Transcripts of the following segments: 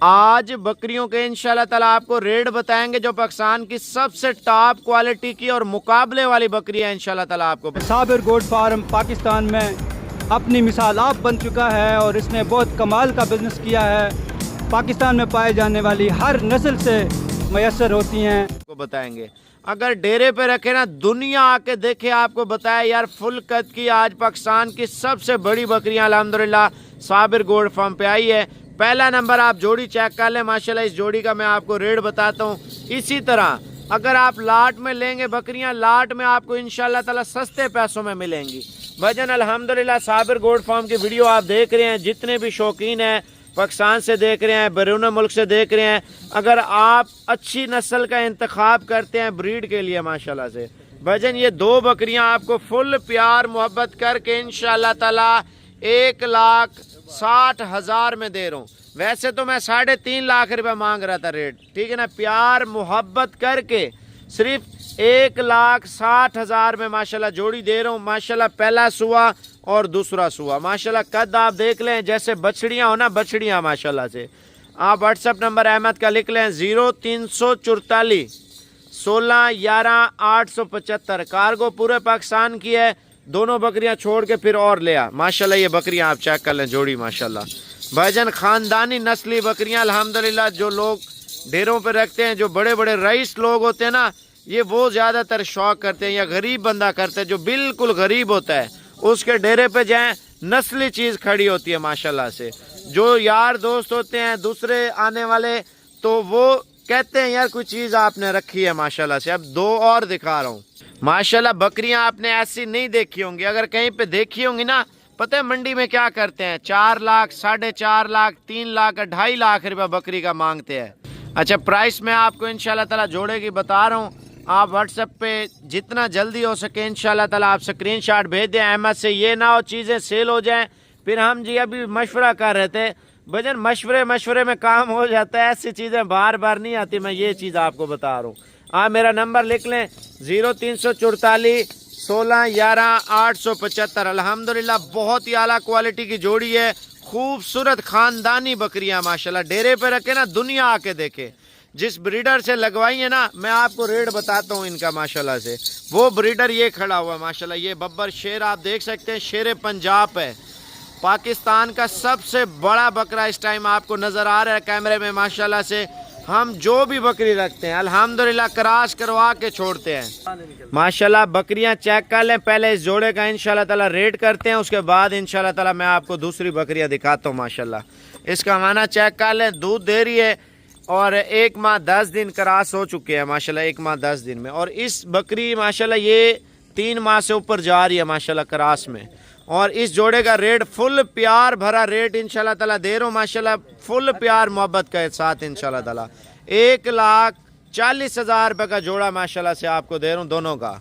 آج بکریوں کے انشاءاللہ تعالیٰ آپ کو ریٹ بتائیں گے جو پاکستان کی سب سے ٹاپ کوالٹی کی اور مقابلے والی بکری ہے انشاءاللہ تعالیٰ آپ کو۔ صابر گوٹ فارم پاکستان میں اپنی مثال آپ بن چکا ہے اور اس نے بہت کمال کا بزنس کیا ہے۔ پاکستان میں پائے جانے والی ہر نسل سے میسر ہوتی ہیں کو بتائیں گے۔ اگر ڈیرے پہ رکھے نا دنیا آ کے دیکھے آپ کو بتائے یار فل قد کی آج پاکستان کی سب سے بڑی بکریاں الحمدللہ صابر گوٹ فارم پہ آئی ہے۔ پہلا نمبر آپ جوڑی چیک کر لیں، ماشاءاللہ اس جوڑی کا میں آپ کو ریٹ بتاتا ہوں۔ اسی طرح اگر آپ لاٹ میں لیں گے بکریاں، لاٹ میں آپ کو انشاءاللہ تعالی سستے پیسوں میں ملیں گی۔ بھجن الحمدللہ صابر گوٹ فارم کی ویڈیو آپ دیکھ رہے ہیں، جتنے بھی شوقین ہیں پاکستان سے دیکھ رہے ہیں، بیرون ملک سے دیکھ رہے ہیں، اگر آپ اچھی نسل کا انتخاب کرتے ہیں بریڈ کے لیے ماشاءاللہ سے، بھجن یہ دو بکریاں آپ کو فل پیار محبت کر کے انشاءاللہ تعالی 1,60,000 میں دے رہا ہوں۔ ویسے تو میں 3.5 لاکھ روپے مانگ رہا تھا ریٹ، ٹھیک ہے نا، پیار محبت کر کے صرف 1,60,000 میں ماشاءاللہ جوڑی دے رہا ہوں۔ ماشاءاللہ پہلا سوا اور دوسرا سوا، ماشاءاللہ قد آپ دیکھ لیں جیسے بچڑیاں ہو نا، بچڑیاں ماشاءاللہ سے۔ آپ واٹس اپ نمبر احمد کا لکھ لیں 0344 16 11 875۔ کارگو پورے پاکستان کی ہے، دونوں بکریاں چھوڑ کے پھر اور لیا ماشاءاللہ۔ یہ بکریاں آپ چیک کر لیں جوڑی ماشاءاللہ، بھائی خاندانی نسلی بکریاں الحمدللہ۔ جو لوگ ڈیروں پہ رکھتے ہیں، جو بڑے بڑے رئیس لوگ ہوتے ہیں نا، یہ وہ زیادہ تر شوق کرتے ہیں، یا غریب بندہ کرتے ہیں جو بالکل غریب ہوتا ہے، اس کے ڈیرے پہ جائیں، نسلی چیز کھڑی ہوتی ہے ماشاءاللہ سے۔ جو یار دوست ہوتے ہیں دوسرے آنے والے، تو وہ کہتے ہیں یار کوئی چیز آپ نے رکھی ہے ماشاءاللہ سے۔ اب دو اور دکھا رہا ہوں ماشاءاللہ۔ بکریاں آپ نے ایسی نہیں دیکھی ہوں گی، اگر کہیں پہ دیکھی ہوں گی نا، پتہ ہے منڈی میں کیا کرتے ہیں، 4 لاکھ 4.5 لاکھ 3 لاکھ 2.5 لاکھ روپے بکری کا مانگتے ہیں۔ اچھا پرائس میں آپ کو انشاءاللہ تعالی جوڑے کی بتا رہا ہوں، آپ واٹس ایپ پہ جتنا جلدی ہو سکے انشاءاللہ تعالی آپ اسکرین شاٹ بھیج دیں احمد سے۔ یہ نہ ہو چیزیں سیل ہو جائیں پھر ہم جی ابھی مشورہ کر رہے تھے، بھجن مشورے میں کام ہو جاتا ہے، ایسی چیزیں بار بار نہیں آتی، میں یہ چیز آپ کو بتا رہا ہوں۔ آپ میرا نمبر لکھ لیں 0344 16 11 875۔ الحمدللہ بہت ہی اعلیٰ کوالٹی کی جوڑی ہے، خوبصورت خاندانی بکریاں ماشاءاللہ۔ ڈیرے پہ رکھے نا دنیا آ کے دیکھے، جس بریڈر سے لگوائی ہے نا، میں آپ کو ریٹ بتاتا ہوں ان کا ماشاءاللہ سے۔ وہ بریڈر یہ کھڑا ہوا ہے ماشاءاللہ، یہ ببر شیر آپ دیکھ سکتے ہیں، شیر پنجاب ہے، پاکستان کا سب سے بڑا بکرا اس ٹائم آپ کو نظر آ رہا ہے کیمرے میں ماشاءاللہ سے۔ ہم جو بھی بکری رکھتے ہیں الحمدللہ کراس کروا کے چھوڑتے ہیں ماشاءاللہ۔ بکریاں چیک کر لیں، پہلے اس جوڑے کا انشاءاللہ تعالی ریٹ کرتے ہیں، اس کے بعد انشاءاللہ تعالی میں آپ کو دوسری بکریاں دکھاتا ہوں ماشاءاللہ۔ اس کا معنی چیک کر لیں، دودھ دے رہی ہے اور 1 ماہ 10 دن کراس ہو چکے ہیں ماشاءاللہ، 1 ماہ 10 دن میں۔ اور اس بکری ماشاءاللہ یہ 3 ماہ سے اوپر جا رہی ہے ماشاءاللہ کراس میں۔ اور اس جوڑے کا ریٹ فل پیار بھرا ریٹ انشاءاللہ تعالی دے رہا ہوں ماشاءاللہ، فل پیار محبت کے ساتھ انشاءاللہ تعالی 1,40,000 روپے کا جوڑا ماشاءاللہ سے آپ کو دے رہا ہوں دونوں کا۔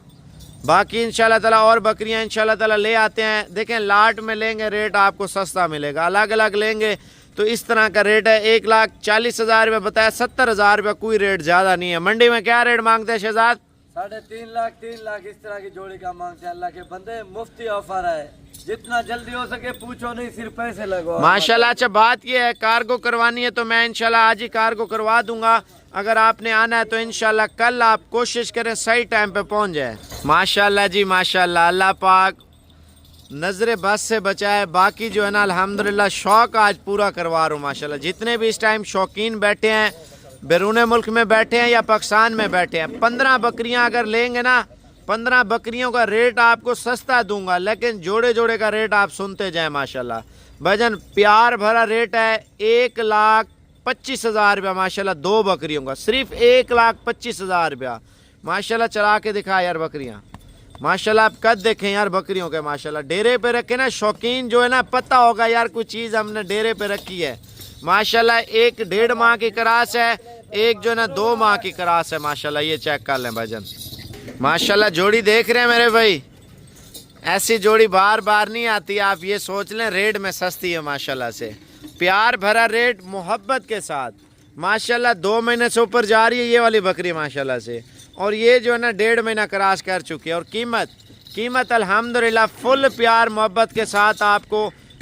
باقی انشاءاللہ تعالی اور بکریاں انشاءاللہ تعالی لے آتے ہیں۔ دیکھیں لاٹ میں لیں گے ریٹ آپ کو سستا ملے گا، الگ الگ لیں گے تو اس طرح کا ریٹ ہے۔ 1,40,000 روپے بتایا، 70,000 روپے کوئی ریٹ زیادہ نہیں ہے۔ منڈی میں کیا ریٹ مانگتے ہیں شہزاد؟ 3.5 لاکھ 3 لاکھ اس طرح کی جوڑی کا مانگتے ہیں۔ اللہ کے بندے مفتی آفر ہے، جتنا جلدی ہو سکے پوچھو نہیں، صرف پیسے لگو ماشاءاللہ۔ اچھا بات یہ ہے کارگو کروانی ہے تو میں انشاءاللہ آج ہی کارگو کروا دوں گا۔ اگر آپ نے آنا ہے تو انشاءاللہ کل آپ کوشش کریں صحیح ٹائم پہ پہنچ جائے ماشاءاللہ جی ماشاءاللہ۔ اللہ پاک نظر بس سے بچائے، باقی جو ہے نا الحمدللہ شوق آج پورا کروا رہا ہوں ماشاءاللہ۔ جتنے بھی اس ٹائم شوقین بیٹھے ہیں، بیرون ملک میں بیٹھے ہیں یا پاکستان میں بیٹھے ہیں، 15 بکریاں اگر لیں گے نا، 15 بکریوں کا ریٹ آپ کو سستا دوں گا، لیکن جوڑے جوڑے کا ریٹ آپ سنتے جائیں ماشاءاللہ۔ بھجن پیار بھرا ریٹ ہے 1,25,000 روپیہ ماشاءاللہ، 2 بکریوں کا صرف 1,25,000 روپیہ ماشاءاللہ۔ چلا کے دکھا یار بکریاں ماشاءاللہ، آپ قد دیکھیں یار بکریوں کے ماشاءاللہ۔ ڈیرے پہ رکھے نا شوقین جو ہے نا، پتہ ہوگا یار کوئی چیز ہم نے ڈیرے پہ رکھی ہے ماشاءاللہ۔ 1.5 ماہ کی کراس ہے، ایک جو ہے نا 2 ماہ کی کراس ہے ماشاءاللہ۔ یہ چیک کر لیں بھجن ماشاءاللہ۔ جوڑی دیکھ رہے ہیں میرے بھائی، ایسی جوڑی بار بار نہیں آتی، آپ یہ سوچ لیں ریٹ میں سستی ہے ماشاءاللہ سے۔ پیار بھرا ریٹ محبت کے ساتھ ماشاءاللہ۔ 2 مہینے سے اوپر جا رہی ہے یہ والی بکری ماشاءاللہ سے، اور یہ جو ہے نا 1.5 مہینہ کراس کر چکی ہے۔ اور قیمت الحمدللہ فل پیار محبت کے ساتھ آپ کو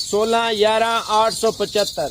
16 11 875।